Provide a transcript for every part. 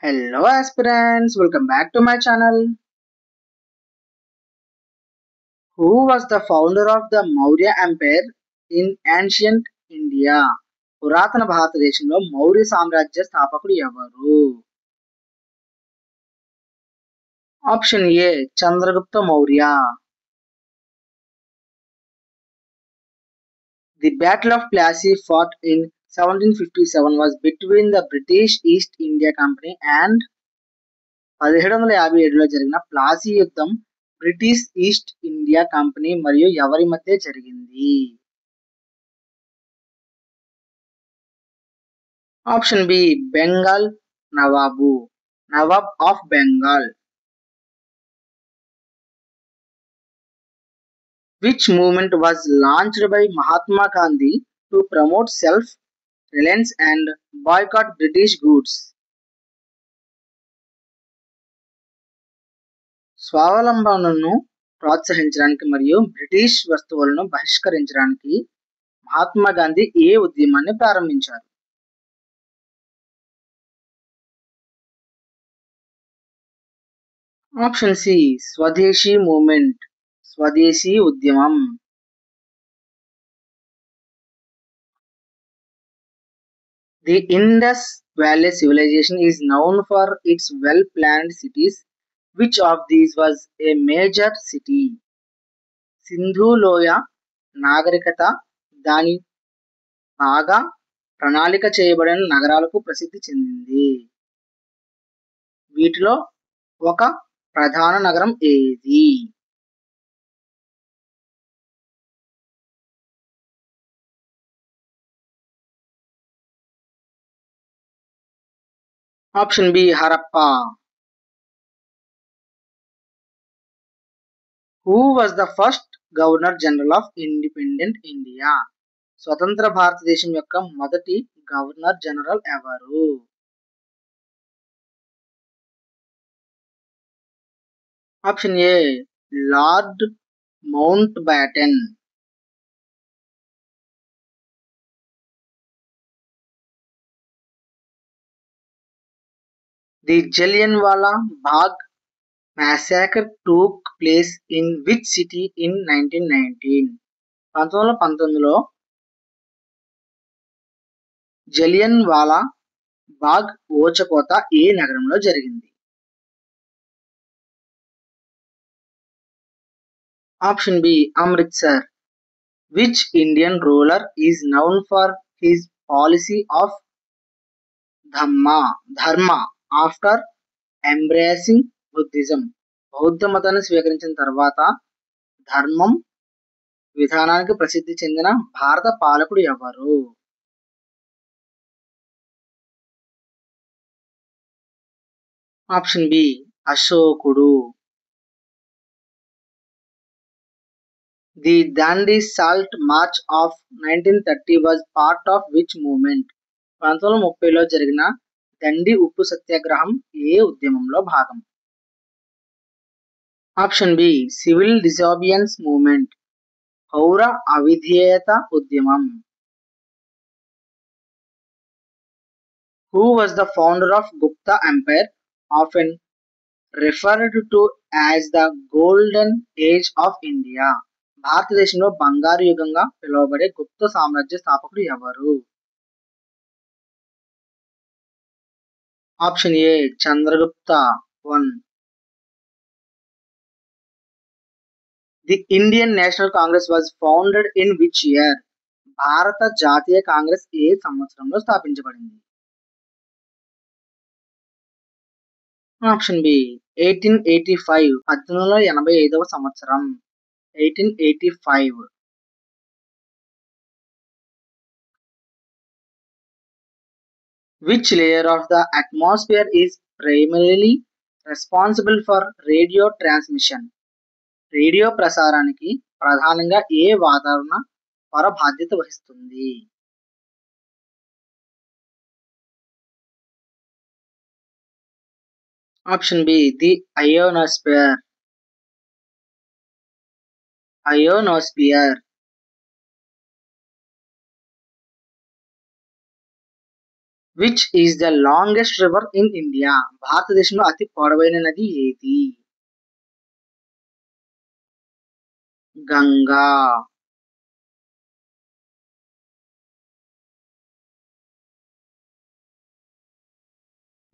Hello aspirants, welcome back to my channel. Who was the founder of the Maurya Empire in ancient India? పురాతన భారతదేశంలో మౌర్య సామ్రాజ్య స్థాపకుడు ఎవరు? Option A Chandragupta Maurya. The Battle of Plassey fought in 1757 was between the British East India Company and 1757లో జరిగిన ప్లాసీ యుద్ధం British east India company మరియు ఎవరి మధ్య జరిగింది? Option B Bengal nawab, nawab of Bengal. Which movement was launched by Mahatma Gandhi to promote self-reliance and boycott British goods? స్వావలంబనను ప్రోత్సహించడానికి మరియు British వస్తువులను బహిష్కరించడానికి మహాత్మా గాంధీ ఏ ఉద్యమాన్ని ప్రారంభించారు? ఆప్షన్ సి స్వదేశీ మూవ్మెంట్, స్వదేశీ ఉద్యమం. The Indus Valley civilization is known for its well-planned cities. Which of these was a major city? Sindhu లోయ నాగరికత దాని బాగా ప్రణాళిక చేయబడిన నగరాలకు ప్రసిద్ధి చెందింది. వీటిలో ఒక ప్రధాన నగరం ఏది? Option B Harappa. Who was the first Governor General of Independent India? స్వతంత్ర భారతదేశం యొక్క మొదటి గవర్నర్ జనరల్ ఎవరు? Option A lord mount baton. The Jallianwala Bagh massacre took place in which city in 1919? 1919లో జలియన్వాలా బాగ్ ఊచకోత ఏ నగరంలో జరిగింది? Option B Amritsar. Which Indian ruler is known for his policy of dharma after embracing Buddhism? బౌద్ధ మతాన్ని స్వీకరించిన తర్వాత ధర్మం విధానానికి ప్రసిద్ధి చెందిన భారత పాలకుడు ఎవరు? ఆప్షన్ బి అశోకుడు. The Dandi Salt March of 1930 was part of which movement? 1930లో జరిగిన దండి ఉప్పు సత్యాగ్రహం ఏ ఉద్యమంలో భాగం? ఆప్షన్ బి సివిల్ డిజోబియన్స్ మూవ్మెంట్, పౌర అవిధేయత ఉద్యమం. Who was the founder of Gupta Empire, often referred to as the Golden Age of India? భారతదేశంలో బంగారు యుగంగా పిలువబడే గుప్త సామ్రాజ్య స్థాపకుడు ఎవరు? Option A Chandragupta 1. The Indian National Congress was founded in which year? భారత జాతీయ కాంగ్రెస్ ఏ సంవత్సరంలో స్థాపించబడింది? ఆప్షన్ బి 1885, 1885 సంవత్సరం. 1885. Which layer of the atmosphere is primarily responsible for radio transmission? రేడియో ప్రసారానికి ప్రధానంగా ఏ వాతావరణ పొర బాధ్యత వహిస్తుంది? Option B the ionosphere. Ionosphere. Which is the longest river in India? భారతదేశంలో అతి పొడవైన నది ఏది? Ganga.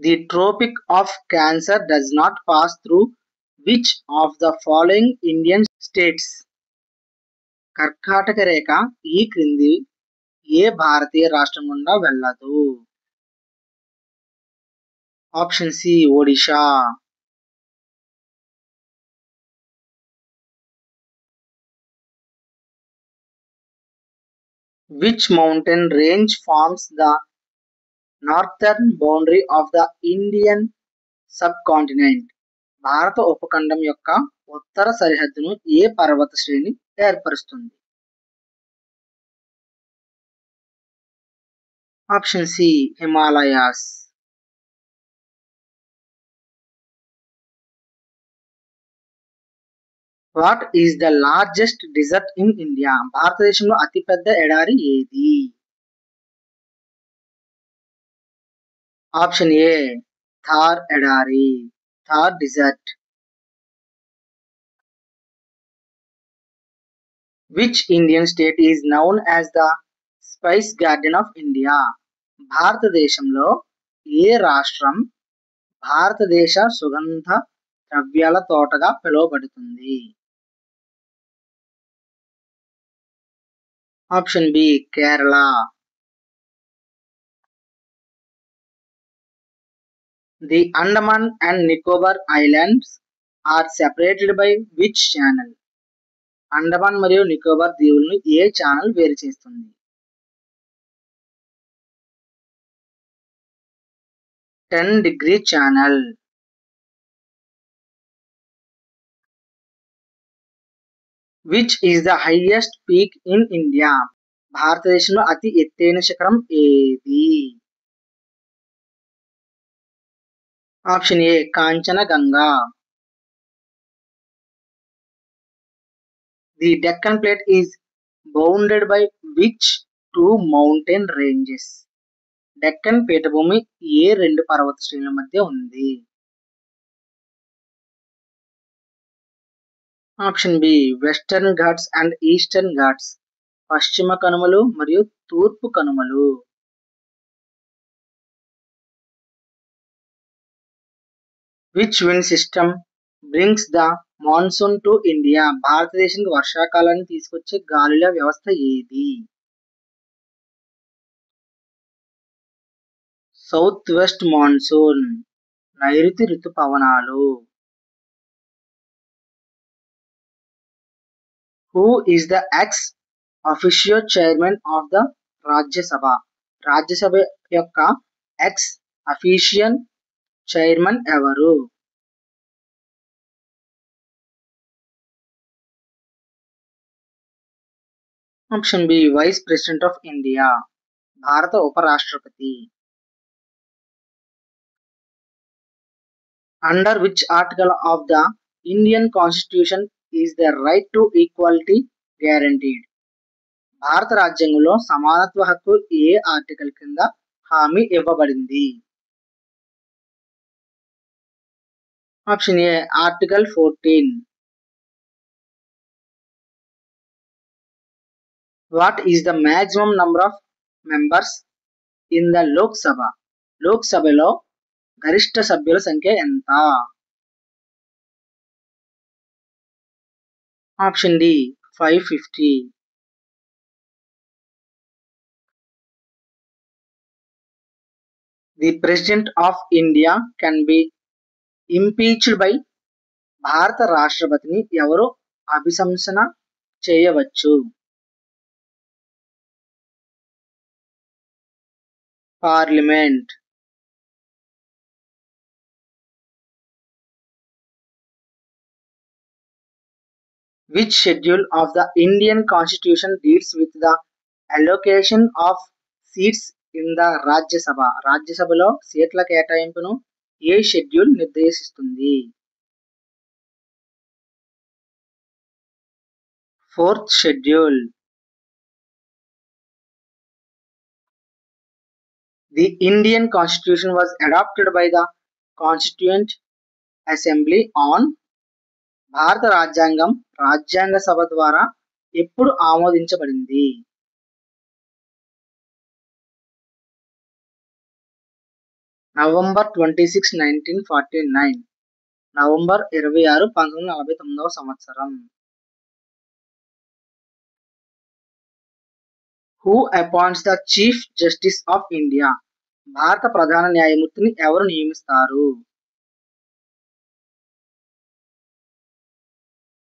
The Tropic of Cancer does not pass through which of the following Indian states? కర్కాటక రేఖ ఈ క్రింది ఏ భారతీయ రాష్ట్రం గుండా వెళ్ళదు? Option C Odisha. Which mountain range forms the northern boundary of the Indian subcontinent? భారత ఉపఖండం యొక్క ఉత్తర సరిహద్దును ఏ పర్వత శ్రేణి ఏర్పరుస్తుంది? Option C Himalayas. What is the largest desert in India? భారతదేశంలో అతిపెద్ద ఎడారి ఏది? ఆప్షన్ ఏ థార్ ఎడారి, Thar desert. Which Indian state is known as the spice garden of India? భారతదేశంలో ఏ రాష్ట్రం భారతదేశ సుగంధ ద్రవ్యాల తోటగా పిలువబడుతుంది? Option B Kerala. The Andaman and Nicobar islands are separated by which channel? Andaman మరియు నికోబార్ దీవులను ఏ ఛానల్ వేరు చేస్తుంది? 10-degree channel. Which is the highest peak in India? భారతదేశంలో అతి ఎత్తైన శిఖరం ఏది? Option A Kanchenjunga. The Deccan plate is bounded by which two mountain ranges? Deccan పీఠభూమి ఏ రెండు పర్వత శ్రేణుల మధ్య ఉంది? Option B western Ghats and eastern Ghats, పశ్చిమ కనుమలు మరియు తూర్పు కనుమలు. Which wind system brings the monsoon to India? భారతదేశానికి వర్షాకాలాన్ని తీసుకొచ్చే గాలుల వ్యవస్థ ఏది? సౌత్ వెస్ట్ మాన్సూన్, నైరుతి ఋతుపవనాలు. Who is the ex officio chairman of the Rajya Sabha? Rajya Sabha యొక్క ఎక్స్ అఫీషియల్ చైర్మన్ ఎవరు? Option B vice president of India, భారత ఉపరాష్ట్రపతి. Under which article of the Indian constitution is the right to equality guaranteed? భారత రాజ్యాంగంలో సమానత్వ హక్కు ఏ ఆర్టికల్ కింద హామీ ఇవ్వబడింది? Option A article 14. What is the maximum number of members in the Lok Sabha? లోక్సభలో గరిష్ట సభ్యుల సంఖ్య ఎంత? Option D 550. The president of India can be impeached by? భారత రాష్ట్రపతిని ఎవరు అభిశంసన చేయవచ్చు? Parliament. Which schedule of the Indian Constitution deals with the allocation of seats in the Rajya Sabha? రాజ్యసభలో సీట్ల కేటాయింపును ఏ షెడ్యూల్ నిర్దేశిస్తుంది? 4th schedule. The Indian Constitution was adopted by the Constituent Assembly on భారత రాజ్యాంగం రాజ్యాంగ సభ ద్వారా ఎప్పుడు ఆమోదించబడింది? నవంబర్ 26, 1949. నవంబర్ 26, 1949 సంవత్సరం. Who appoints the chief justice of India? భారత ప్రధాన న్యాయమూర్తిని ఎవరు నియమిస్తారు?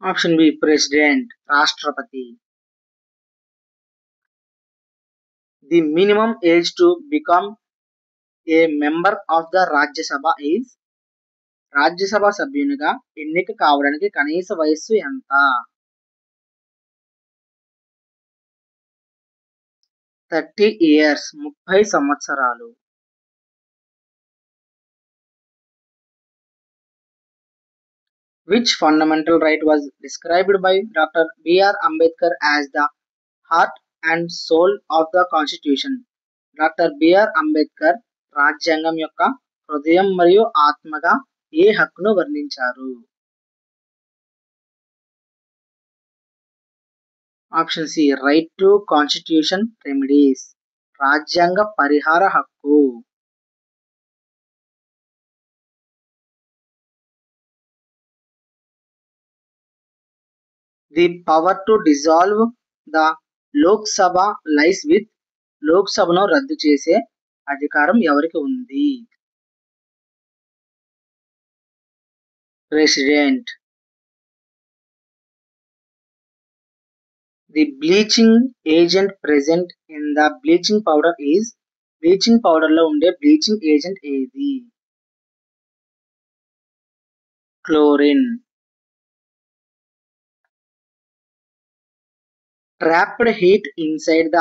ఆప్షన్ బి ప్రెసిడెంట్, రాష్ట్రపతి. The minimum age to become a member of the Rajya Sabha is? Rajya Sabha సభ్యునిగా ఎన్నిక కావడానికి కనీస వయస్సు ఎంత? 30 years, 30 సంవత్సరాలు. Which fundamental right was described by Dr. B.R. Ambedkar as the heart and soul of the Constitution? Doctor B R Ambedkar రాజ్యాంగం యొక్క హృదయం మరియు ఆత్మగా ఏ హక్కును వర్ణించారు? Option C right to constitution remedies, రాజ్యాంగ పరిహార హక్కు. The power to dissolve the Lok Sabha lies with? Lok సభను రద్దు చేసే అధికారం ఎవరికి ఉంది? President. The bleaching agent present in the bleaching powder is? Bleaching powder లో ఉండే బ్లీచింగ్ ఏజెంట్ ఏది? Chlorine. Trapped heat inside the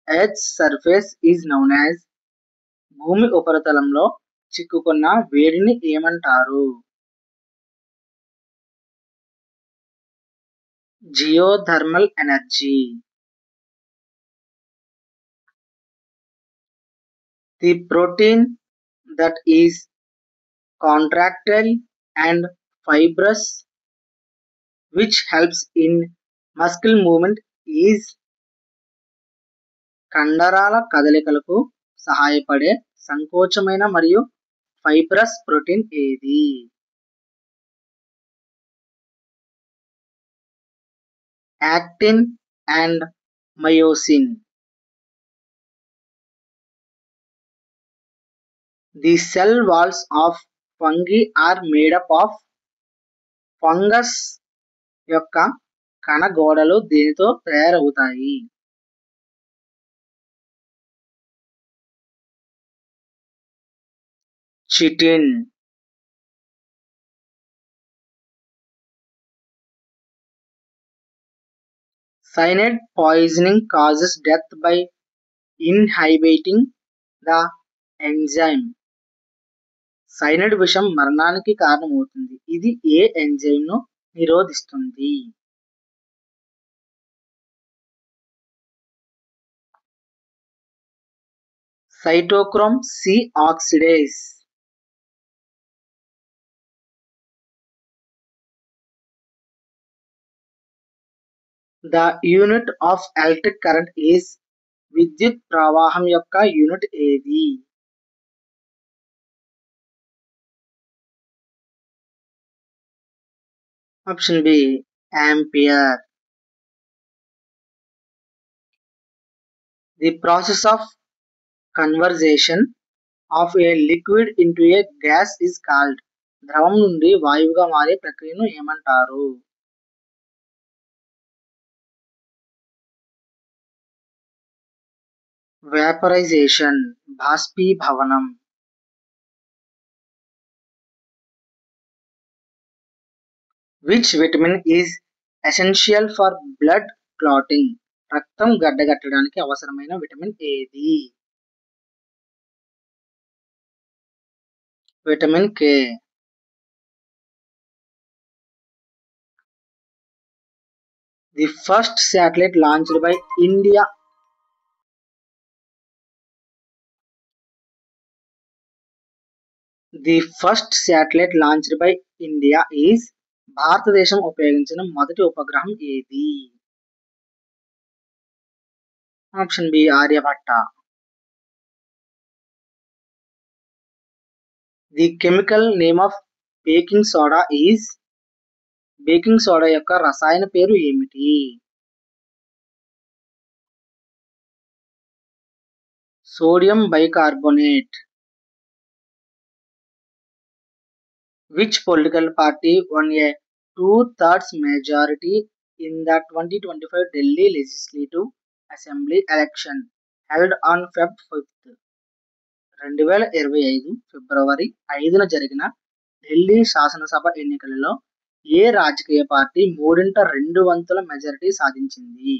earth surface is known as? భూమి ఉపరితలంలో చిక్కుకున్న వేడిని ఏమంటారు? Geothermal energy. The protein that is contractile and fibrous which helps in muscle movement is? కండరాల కదలికలకు సహాయపడే సంకోచమైన మరియు ఫైబ్రస్ ప్రోటీన్ ఏది? Actin and myosin. The cell walls of fungi are made up of? Fungus యొక్క కణ గోడలు దేనితో తయారవుతాయి? Chitin. Cyanide poisoning causes death by inhibiting the enzyme. సైనైడ్ విషం మరణానికి కారణమవుతుంది, ఇది ఏ ఎంజైమ్ ను నిరోధిస్తుంది? Cytochrome C oxidase. The unit of electric current is? విద్యుత్ ప్రవాహం యొక్క యూనిట్ ఏది? Option B ampere. The process of conversation of a liquid into a gas is called? ద్రవం నుండి వాయువుగా మారే ప్రక్రియను ఏమంటారు? వేపరైజేషన్, బాష్పీభవనం. Which vitamin is essential for blood clotting? రక్తం గడ్డగట్టడానికి అవసరమైన విటమిన్ ఏది? Vitamin K. The first satellite launched by India the first satellite launched by India is భారతదేశం ఉపయోగించిన మొదటి ఉపగ్రహం ఏది? Option B Aryabhata. The chemical name of baking soda is baking soda యొక్క రసాయన పేరు ఏమిటి? Sodium bicarbonate. Which political party won a two-thirds majority in the 2025 Delhi Legislative Assembly election held on Feb 5th? 2025 ఫిబ్రవరి 5న జరిగిన ఢిల్లీ శాసనసభ ఎన్నికలలో ఏ రాజకీయ పార్టీ మూడింట రెండు వంతుల మెజారిటీ సాధించింది?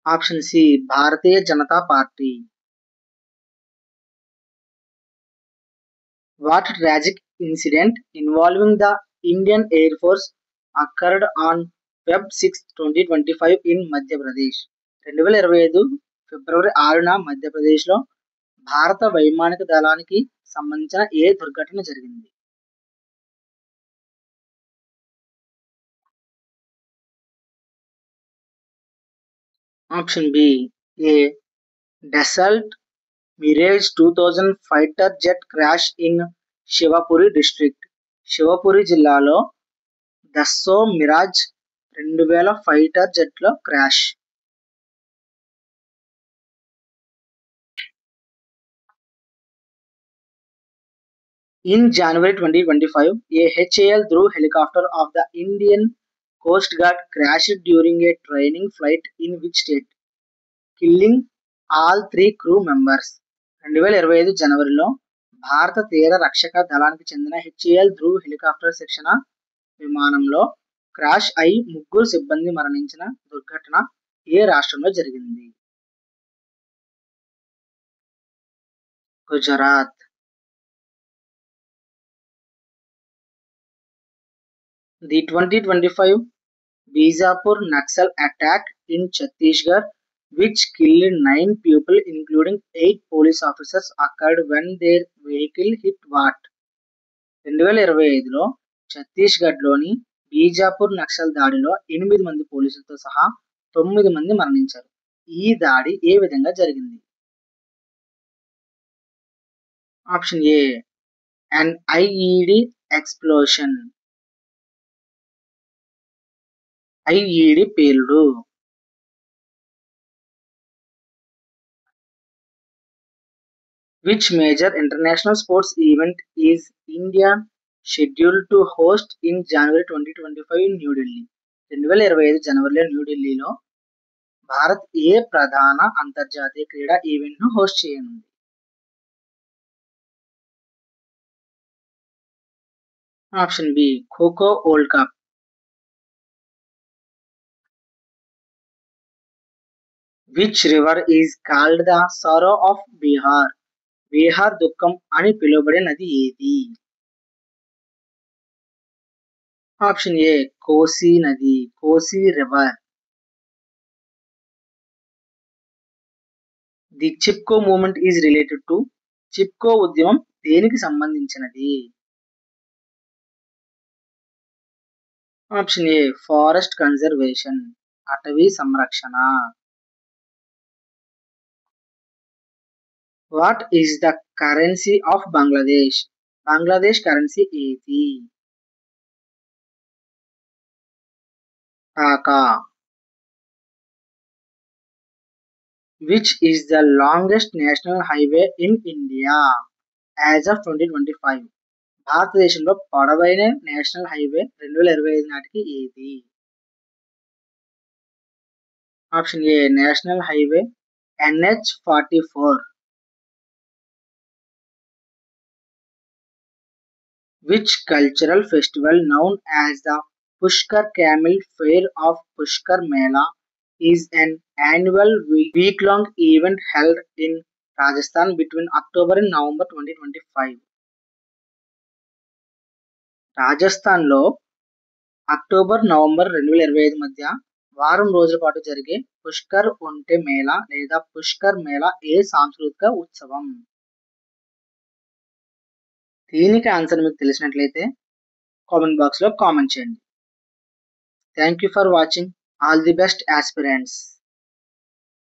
Option C Bharatiya Janata Party. What tragic incident involving the Indian Air Force occurred on Feb 6, 2025 in Madhya Pradesh? 2025 ఫిబ్రవరి 6న మధ్యప్రదేశ్లో భారత వైమానిక దళానికి సంబంధించిన ఏ దుర్ఘటన జరిగింది? Option B A Dassault Mirage 2000 fighter jet crash in Shivpuri district. Shivpuri జిల్లాలో దస్సో మిరాజ్ 2000 ఫైటర్ జెట్లో crash. In January 2025, a HAL Dhruv helicopter of the Indian Coast Guard crashed during a training flight in which state, killing all three crew members? 2025 జనవరిలో భారత తీర రక్షక దళానికి చెందిన HAL Dhruv helicopter శిక్షణ విమానంలో క్రాష్ అయి ముగ్గురు సిబ్బంది మరణించిన దుర్ఘటన ఏ రాష్ట్రంలో జరిగింది? Gujarat. The 2025 Bijapur Naxal attack in Chhattisgarh, which killed 9 people, including 8 police officers, occurred when their vehicle hit what? 2025లో ఛత్తీస్గఢ్లోని బీజాపూర్ నక్సల్ దాడిలో 8 మంది పోలీసులతో సహా 9 మంది మరణించారు. ఈ దాడి ఏ విధంగా జరిగింది? Option A an IED explosion. IED పేలుడు. Which major international sports event is India scheduled to host in January 2025 in New Delhi? 2025 జనవరిలో న్యూఢిల్లీలో భారత్ ఏ ప్రధాన అంతర్జాతీయ క్రీడా ఈవెంట్ను హోస్ట్ చేయనుంది? Option B kho kho world cup. Which river is called the sorrow of Bihar? Bihar దుఃఖం అని పిలువబడే నది ఏది? ఆప్షన్ ఏ కోసి నది, Kosi river. The Chipko movement is related to. Chipko ఉద్యమం దేనికి సంబంధించినది? ఆప్షన్ ఏ ఫారెస్ట్ కన్జర్వేషన్, అటవీ సంరక్షణ. What is the currency of Bangladesh? Bangladesh currency ఏది? Taka. Which is the longest national highway in India as of 2025? భారతదేశంలో పొడవైన నేషనల్ హైవే 2025 నాటికి ఏది? Option A national highway NH-44. Which cultural festival known as the Pushkar Camel Fair of Pushkar Mela is an annual week-long event held in Rajasthan between October and November 2025? రాజస్థాన్లో October November 2025 మధ్య వారం రోజుల పాటు జరిగే పుష్కర్ ఒంటె మేళా లేదా పుష్కర్ మేళా ఏ సాంస్కృతిక ఉత్సవం? దీనికి ఆన్సర్ మీకు తెలిసినట్లయితే కామెంట్ బాక్స్లో కామెంట్ చేయండి. Thank you for watching. All the best aspirants.